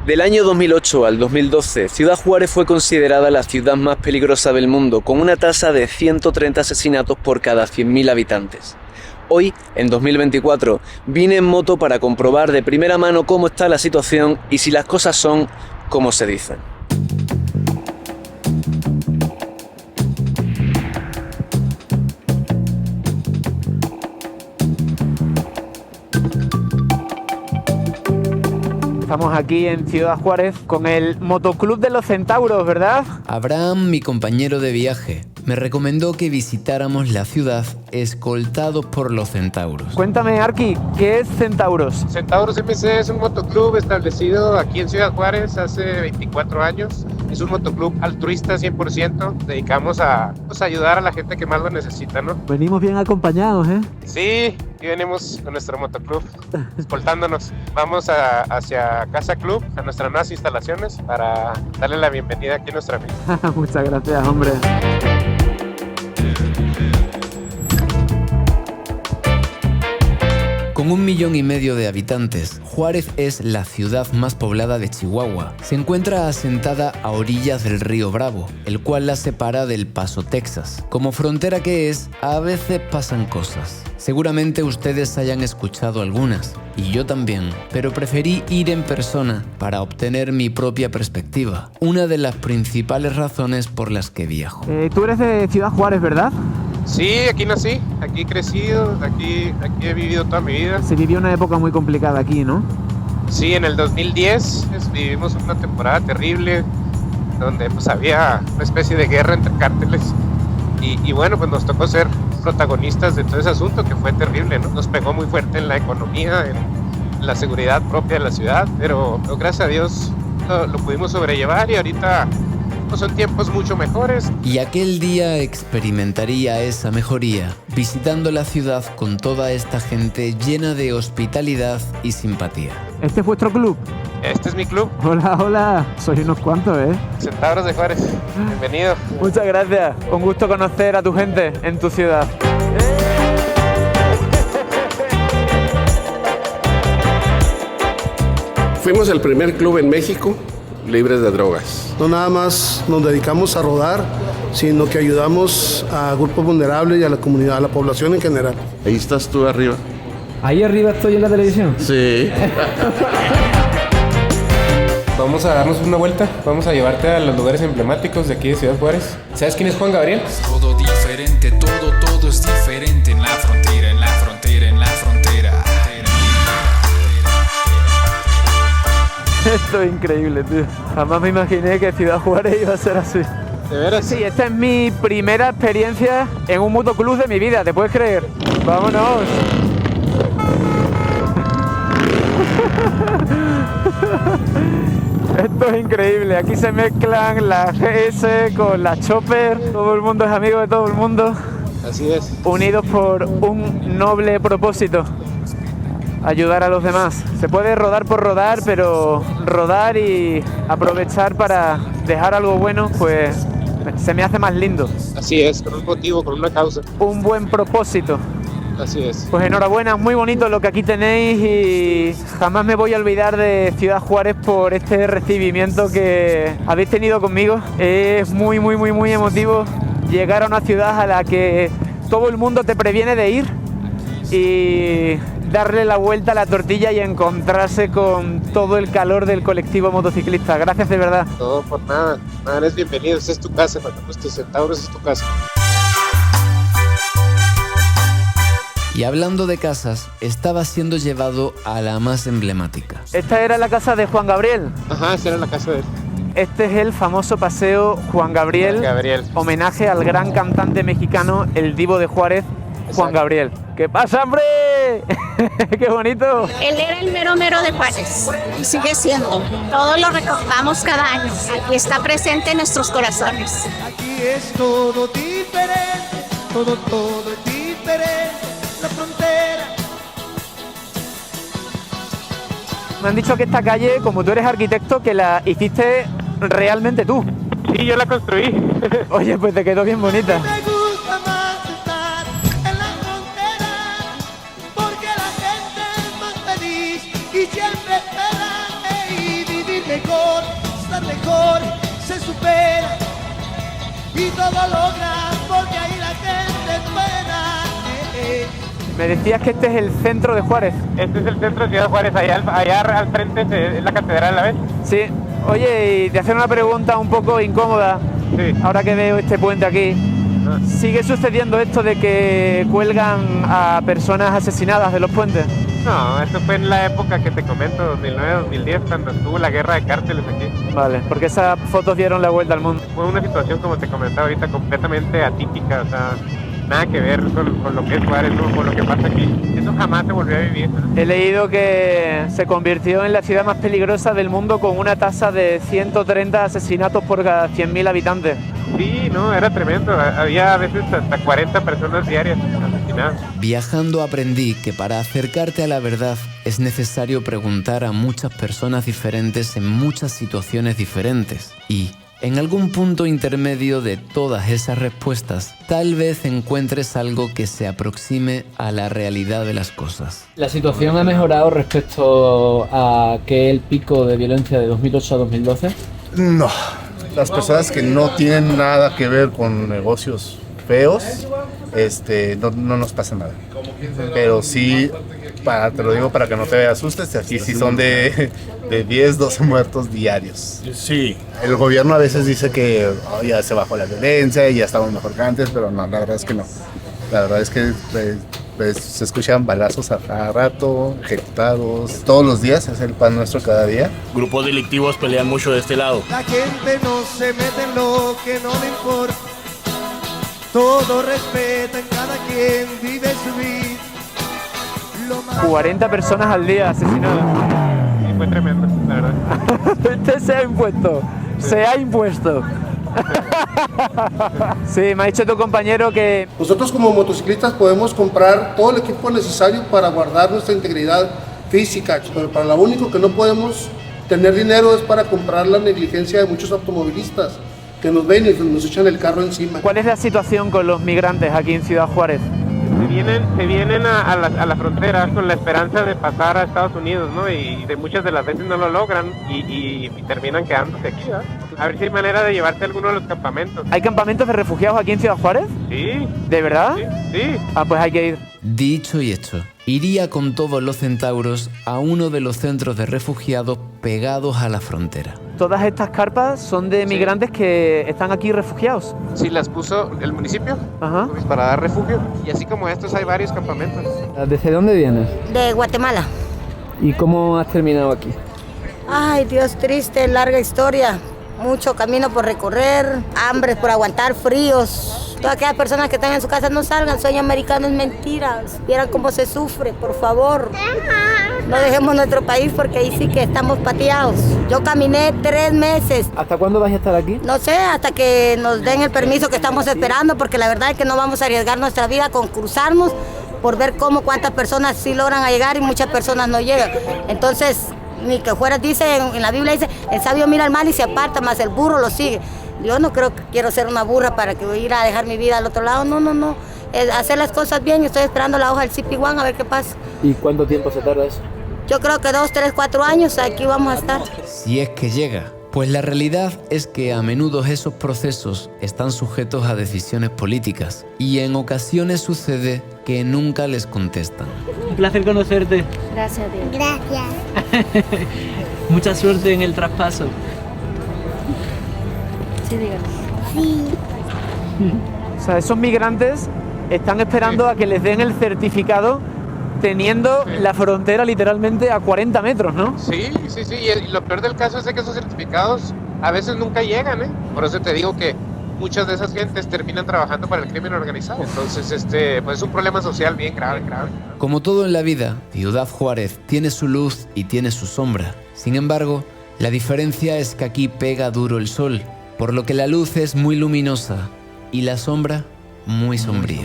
Del año 2008 al 2012, Ciudad Juárez fue considerada la ciudad más peligrosa del mundo, con una tasa de 130 asesinatos por cada 100.000 habitantes. Hoy, en 2024, vine en moto para comprobar de primera mano cómo está la situación y si las cosas son como se dicen. Estamos aquí en Ciudad Juárez con el Motoclub de los Centauros, ¿verdad? Abraham, mi compañero de viaje, me recomendó que visitáramos la ciudad escoltados por los Centauros. Cuéntame, Arki, ¿qué es Centauros? Centauros MC es un motoclub establecido aquí en Ciudad Juárez hace 24 años. Es un motoclub altruista 100%. Dedicamos a ayudar a la gente que más lo necesita, ¿no? Venimos bien acompañados, ¿eh? Sí, aquí venimos con nuestro motoclub, escoltándonos. Vamos hacia Casa Club, a nuestras nuevas instalaciones, para darle la bienvenida aquí a nuestra amiga. Muchas gracias, hombre. Con 1,5 millones de habitantes, Juárez es la ciudad más poblada de Chihuahua. Se encuentra asentada a orillas del río Bravo, el cual la separa del Paso, Texas. Como frontera que es, a veces pasan cosas. Seguramente ustedes hayan escuchado algunas, y yo también, pero preferí ir en persona para obtener mi propia perspectiva. Una de las principales razones por las que viajo. Tú eres de Ciudad Juárez, ¿verdad? Sí, aquí nací, aquí he crecido, aquí he vivido toda mi vida. Se vivió una época muy complicada aquí, ¿no? Sí, en el 2010 vivimos una temporada terrible donde pues había una especie de guerra entre cárteles y bueno, pues nos tocó ser protagonistas de todo ese asunto que fue terrible, ¿no? Nos pegó muy fuerte en la economía, en la seguridad propia de la ciudad, pero gracias a Dios lo pudimos sobrellevar y ahorita pues son tiempos mucho mejores. Y aquel día experimentaría esa mejoría visitando la ciudad con toda esta gente llena de hospitalidad y simpatía. ¿Este es vuestro club? Este es mi club. Hola, hola. Sois unos cuantos, ¿eh? Centauros de Juárez. Bienvenido. Muchas gracias. Un gusto conocer a tu gente en tu ciudad. Fuimos el primer club en México libres de drogas. No nada más nos dedicamos a rodar, sino que ayudamos a grupos vulnerables y a la comunidad, a la población en general. Ahí estás tú arriba. ¿Ahí arriba estoy en la televisión? Sí. Vamos a darnos una vuelta, vamos a llevarte a los lugares emblemáticos de aquí de Ciudad Juárez. ¿Sabes quién es Juan Gabriel? Todo diferente, todo es diferente en la frontera, en la frontera, en la frontera. Esto es increíble, tío. Jamás me imaginé que Ciudad Juárez iba a ser así. ¿De veras? Sí, esta es mi primera experiencia en un motoclub de mi vida, ¿te puedes creer? ¡Vámonos! Esto es increíble, aquí se mezclan la GS con la Chopper, todo el mundo es amigo de todo el mundo. Así es. Unidos por un noble propósito, ayudar a los demás. Se puede rodar por rodar, pero rodar y aprovechar para dejar algo bueno, pues se me hace más lindo. Así es, con un motivo, con una causa. Un buen propósito. Así es. Pues enhorabuena, muy bonito lo que aquí tenéis y jamás me voy a olvidar de Ciudad Juárez por este recibimiento que habéis tenido conmigo. Es muy emotivo llegar a una ciudad a la que todo el mundo te previene de ir y darle la vuelta a la tortilla y encontrarse con todo el calor del colectivo motociclista. Gracias de verdad. Todo por nada. Nada, eres bienvenido. Esta es tu casa. Cuando tus Centauros es tu casa. Y hablando de casas, estaba siendo llevado a la más emblemática. Esta era la casa de Juan Gabriel. Ajá, esa era la casa de él. Este es el famoso paseo Juan Gabriel, homenaje al gran cantante mexicano, el divo de Juárez, Juan Gabriel. ¿Qué pasa, hombre? ¡Qué bonito! Él era el mero mero de Juárez y sigue siendo. Todo lo recordamos cada año. Aquí está presente en nuestros corazones. Aquí es todo diferente, todo es diferente. La frontera. Me han dicho que esta calle, como tú eres arquitecto, que la hiciste realmente tú. Sí, yo la construí. Oye, pues te quedó bien bonita. Me gusta más estar en la frontera, porque la gente es más feliz y siempre espera y vivir estar mejor, se supera y todo logra porque ahí la gente espera. Me decías que este es el centro de Juárez. Este es el centro de Ciudad Juárez, allá al frente es la catedral, ¿la ves? Sí. Oye, y te hacer una pregunta un poco incómoda. Sí. Ahora que veo este puente aquí. ¿Sigue sucediendo esto de que cuelgan a personas asesinadas de los puentes? No, eso fue en la época que te comento, 2009-2010, cuando estuvo la guerra de cárteles aquí. Vale, porque esas fotos dieron la vuelta al mundo. Fue una situación, como te comentaba ahorita, completamente atípica, o sea, nada que ver con lo que es Juárez, ¿no? Con lo que pasa aquí. Eso jamás se volvió a vivir, ¿no? He leído que se convirtió en la ciudad más peligrosa del mundo con una tasa de 130 asesinatos por cada 100.000 habitantes. Sí, no, era tremendo. Había a veces hasta 40 personas diarias asesinadas. Viajando aprendí que para acercarte a la verdad es necesario preguntar a muchas personas diferentes en muchas situaciones diferentes. Y en algún punto intermedio de todas esas respuestas, tal vez encuentres algo que se aproxime a la realidad de las cosas. ¿La situación ha mejorado respecto a aquel pico de violencia de 2008 a 2012? No. Las personas que no tienen nada que ver con negocios feos, no nos pasa nada. Pero sí, te lo digo para que no te asustes, aquí sí son de 10, 12 muertos diarios. Sí. El gobierno a veces dice que ya se bajó la violencia y ya estamos mejor que antes, pero no, la verdad es que no. La verdad es que se escuchan balazos a cada rato, ejecutados, todos los días, es el pan nuestro cada día. Grupos delictivos pelean mucho de este lado. La gente no se mete en lo que no le importa. Todo respeta en cada quien vive su vida. 40 personas al día asesinadas. Sí, fue tremendo, la verdad. Este se ha impuesto. Se ha impuesto. Sí, me ha dicho tu compañero que... Nosotros como motociclistas podemos comprar todo el equipo necesario para guardar nuestra integridad física, pero para lo único que no podemos tener dinero es para comprar la negligencia de muchos automovilistas que nos ven y nos echan el carro encima. ¿Cuál es la situación con los migrantes aquí en Ciudad Juárez? Se vienen a la frontera con la esperanza de pasar a Estados Unidos, ¿no? Y de muchas de las veces no lo logran y terminan quedándose aquí, ¿no? A ver si hay manera de llevarse a alguno de los campamentos. ¿Hay campamentos de refugiados aquí en Ciudad Juárez? Sí. ¿De verdad? Sí. Ah, pues hay que ir. Dicho y hecho, iría con todos los centauros a uno de los centros de refugiados pegados a la frontera. Todas estas carpas son de migrantes que están aquí refugiados. Sí, las puso el municipio. Ajá. Pues para dar refugio. Y así como estos hay varios campamentos. ¿Desde dónde vienes? De Guatemala. ¿Y cómo has terminado aquí? Ay, Dios, triste, larga historia. Mucho camino por recorrer, hambre por aguantar, fríos. Todas aquellas personas que están en su casa no salgan, sueño americano es mentira. Vieran cómo se sufre, por favor. No dejemos nuestro país porque ahí sí que estamos pateados. Yo caminé 3 meses. ¿Hasta cuándo vas a estar aquí? No sé, hasta que nos den el permiso que estamos esperando, porque la verdad es que no vamos a arriesgar nuestra vida con cruzarnos por ver cuántas personas sí logran llegar y muchas personas no llegan. Entonces, ni que fuera, dice en la Biblia, dice, el sabio mira al mal y se aparta, más el burro lo sigue. Yo no creo que quiero ser una burra para que ir a dejar mi vida al otro lado, no. Hacer las cosas bien, estoy esperando la hoja del CP1 a ver qué pasa. ¿Y cuánto tiempo se tarda eso? Yo creo que 2, 3, 4 años aquí vamos a estar. Si es que llega. Pues la realidad es que a menudo esos procesos están sujetos a decisiones políticas y en ocasiones sucede que nunca les contestan. Un placer conocerte. Gracias, Dios. Gracias. Mucha suerte en el traspaso. Sí, dígame. Sí. O sea, esos migrantes están esperando a que les den el certificado teniendo la frontera literalmente a 40 metros, ¿no? Sí. Y lo peor del caso es de que esos certificados a veces nunca llegan, ¿eh? Por eso te digo que muchas de esas gentes terminan trabajando para el crimen organizado. Entonces, pues es un problema social bien grave. Como todo en la vida, Ciudad Juárez tiene su luz y tiene su sombra. Sin embargo, la diferencia es que aquí pega duro el sol, por lo que la luz es muy luminosa y la sombra muy sombría.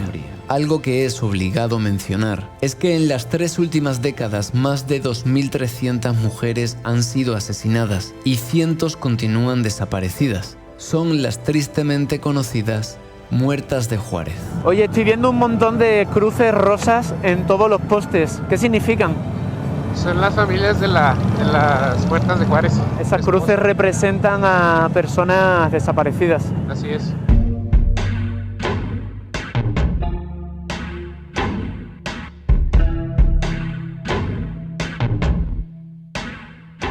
Algo que es obligado mencionar es que en las 3 últimas décadas más de 2.300 mujeres han sido asesinadas y cientos continúan desaparecidas. Son las tristemente conocidas muertas de Juárez. Oye, estoy viendo un montón de cruces rosas en todos los postes. ¿Qué significan? Son las familias de las puertas de Juárez. Esas cruces representan a personas desaparecidas. Así es.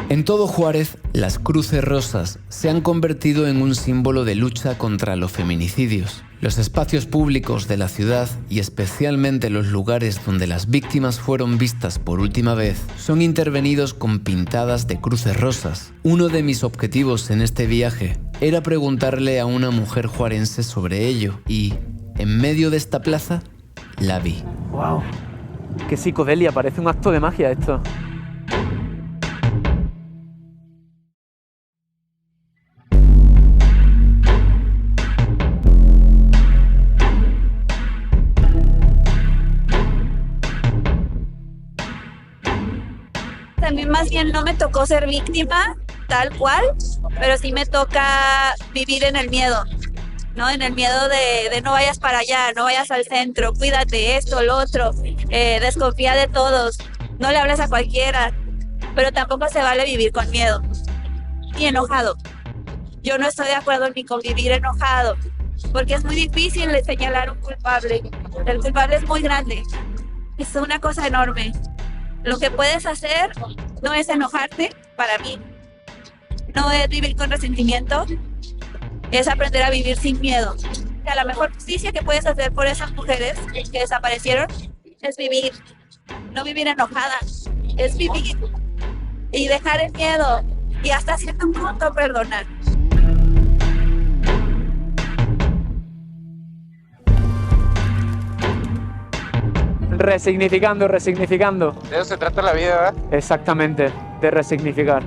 En todo Juárez, las cruces rosas se han convertido en un símbolo de lucha contra los feminicidios. Los espacios públicos de la ciudad, y especialmente los lugares donde las víctimas fueron vistas por última vez, son intervenidos con pintadas de cruces rosas. Uno de mis objetivos en este viaje era preguntarle a una mujer juarense sobre ello y, en medio de esta plaza, la vi. ¡Wow! ¡Qué psicodelia! Parece un acto de magia esto. A mí más bien no me tocó ser víctima tal cual, pero sí me toca vivir en el miedo, ¿no? En el miedo de no vayas para allá, no vayas al centro, cuídate esto, lo otro, desconfía de todos, no le hables a cualquiera, pero tampoco se vale vivir con miedo ni enojado. Yo no estoy de acuerdo ni con vivir enojado, porque es muy difícil señalar a un culpable. El culpable es muy grande, es una cosa enorme. Lo que puedes hacer no es enojarte, para mí. No es vivir con resentimiento, es aprender a vivir sin miedo. La mejor justicia que puedes hacer por esas mujeres que desaparecieron es vivir, no vivir enojada, es vivir y dejar el miedo y hasta cierto punto perdonar. Resignificando. De eso se trata la vida, ¿verdad? Exactamente, de resignificar.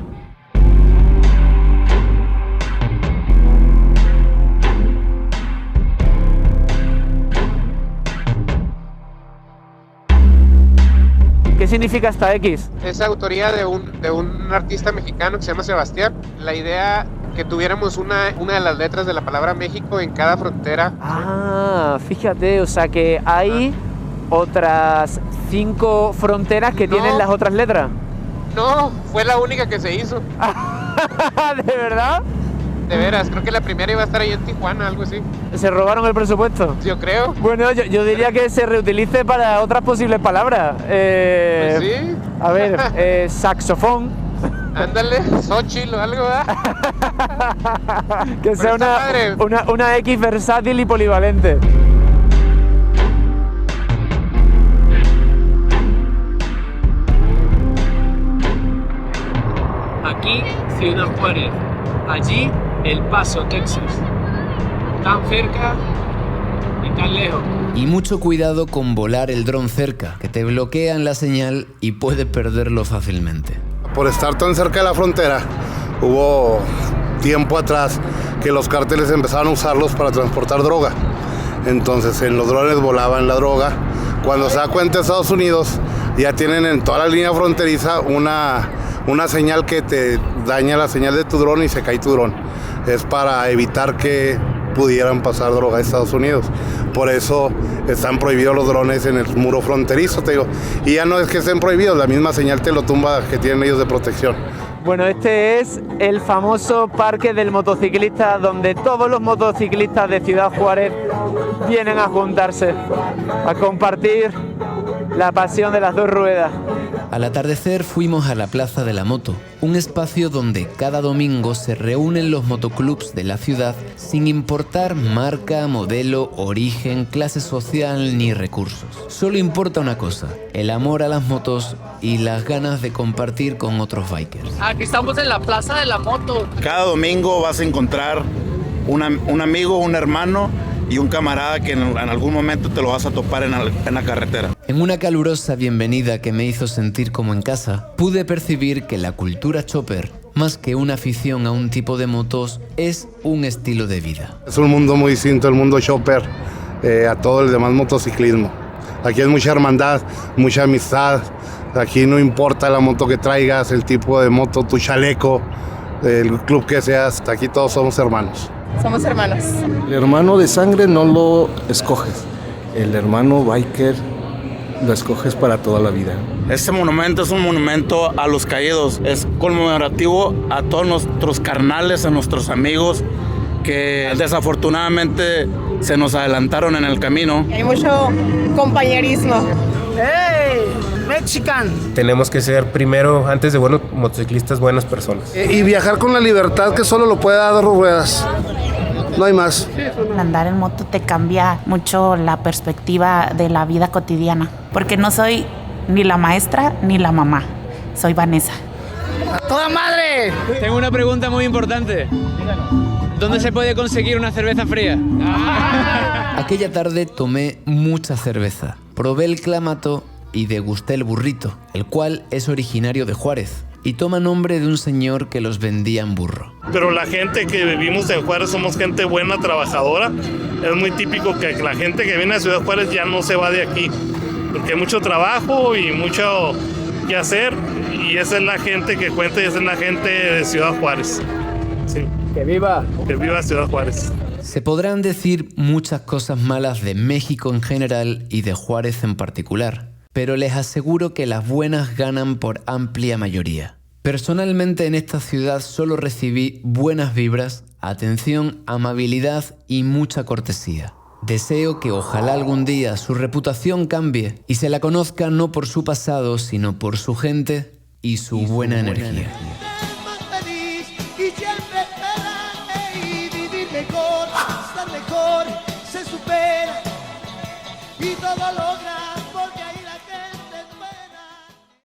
¿Qué significa esta X? Es autoría de un artista mexicano que se llama Sebastián. La idea que tuviéramos una de las letras de la palabra México en cada frontera. Ah, fíjate, o sea que hay otras 5 fronteras que tienen las otras letras. No, fue la única que se hizo. ¿De verdad? De veras, creo que la primera iba a estar ahí en Tijuana, algo así. ¿Se robaron el presupuesto? Yo creo. Bueno, yo diría que se reutilice para otras posibles palabras. Pues sí. A ver, saxofón. Ándale, Xochitl o algo, ¿verdad? Que sea una X versátil y polivalente. Aquí, Ciudad Juárez. Allí, El Paso, Texas. Tan cerca y tan lejos. Y mucho cuidado con volar el dron cerca, que te bloquean la señal y puedes perderlo fácilmente. Por estar tan cerca de la frontera, hubo tiempo atrás que los cárteles empezaron a usarlos para transportar droga. Entonces en los drones volaban la droga. Cuando se da cuenta Estados Unidos, ya tienen en toda la línea fronteriza una señal que te daña la señal de tu dron y se cae tu dron. Es para evitar que pudieran pasar droga a Estados Unidos. Por eso están prohibidos los drones en el muro fronterizo, te digo. Y ya no es que estén prohibidos, la misma señal te lo tumba que tienen ellos de protección. Bueno, este es el famoso Parque del Motociclista, donde todos los motociclistas de Ciudad Juárez vienen a juntarse, a compartir la pasión de las dos ruedas. Al atardecer fuimos a la Plaza de la Moto, un espacio donde cada domingo se reúnen los motoclubs de la ciudad sin importar marca, modelo, origen, clase social ni recursos. Solo importa una cosa, el amor a las motos y las ganas de compartir con otros bikers. Aquí estamos en la Plaza de la Moto. Cada domingo vas a encontrar un amigo, un hermano y un camarada que en algún momento te lo vas a topar en la carretera. En una calurosa bienvenida que me hizo sentir como en casa, pude percibir que la cultura chopper, más que una afición a un tipo de motos, es un estilo de vida. Es un mundo muy distinto, el mundo chopper, a todo el demás motociclismo. Aquí hay mucha hermandad, mucha amistad. Aquí no importa la moto que traigas, el tipo de moto, tu chaleco, el club que seas, aquí todos somos hermanos. Somos hermanos. El hermano de sangre no lo escoges. El hermano biker lo escoges para toda la vida. Este monumento es un monumento a los caídos, es conmemorativo a todos nuestros carnales, a nuestros amigos que desafortunadamente se nos adelantaron en el camino. Hay mucho compañerismo. ¡Hey! ¡Mexican! Tenemos que ser primero, antes de buenos motociclistas, buenas personas. Y viajar con la libertad que solo lo puede dar 2 ruedas. No hay más. Andar en moto te cambia mucho la perspectiva de la vida cotidiana, porque no soy ni la maestra ni la mamá, soy Vanessa. ¡A toda madre! Tengo una pregunta muy importante. ¿Dónde se puede conseguir una cerveza fría? Aquella tarde tomé mucha cerveza, probé el clamato y degusté el burrito, el cual es originario de Juárez y toma nombre de un señor que los vendía en burro. Pero la gente que vivimos en Juárez somos gente buena, trabajadora. Es muy típico que la gente que viene a Ciudad Juárez ya no se va de aquí, porque hay mucho trabajo y mucho que hacer, y esa es la gente que cuenta y esa es la gente de Ciudad Juárez. Sí. ¡Que viva! ¡Que viva Ciudad Juárez! Se podrán decir muchas cosas malas de México en general y de Juárez en particular, pero les aseguro que las buenas ganan por amplia mayoría. Personalmente en esta ciudad solo recibí buenas vibras, atención, amabilidad y mucha cortesía. Deseo que ojalá algún día su reputación cambie y se la conozca no por su pasado, sino por su gente y su buena energía. Y siempre